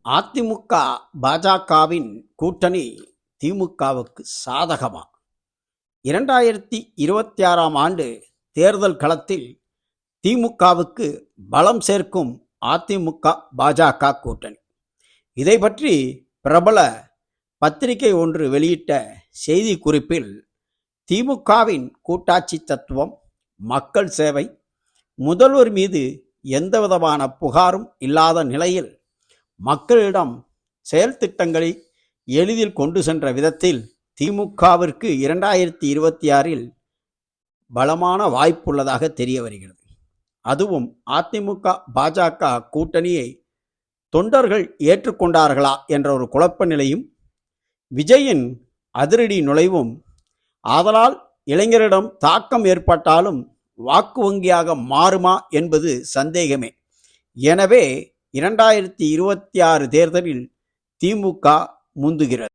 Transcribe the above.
அதிமுக பாஜகவின் கூட்டணி திமுகவுக்கு சாதகமா? 2026ஆம் ஆண்டு தேர்தல் களத்தில் திமுகவுக்கு பலம் சேர்க்கும் அதிமுக பாஜக கூட்டணி. இதை பற்றி பிரபல பத்திரிகை ஒன்று வெளியிட்ட செய்தி குறிப்பில், திமுகவின் கூட்டாட்சி தத்துவம், மக்கள் சேவை, முதல்வர் மீது எந்தவிதமான புகாரும் இல்லாத நிலையில் மக்களிடம் செயல் திட்டங்களை எளிதில் கொண்டு சென்ற விதத்தில் திமுகவிற்கு 2026இல் பலமான வாய்ப்புள்ளதாக தெரிய வருகிறது. அதுவும் அதிமுக பாஜக கூட்டணியை தொண்டர்கள் ஏற்றுக்கொண்டார்களா என்ற ஒரு குழப்ப நிலையும், விஜயின் அதிரடி நுழைவும், ஆதலால் இளைஞரிடம் தாக்கம் ஏற்பட்டாலும் வாக்கு வங்கியாக மாறுமா என்பது சந்தேகமே. எனவே 2026 தேர்தலில் திமுக முந்துகிறது.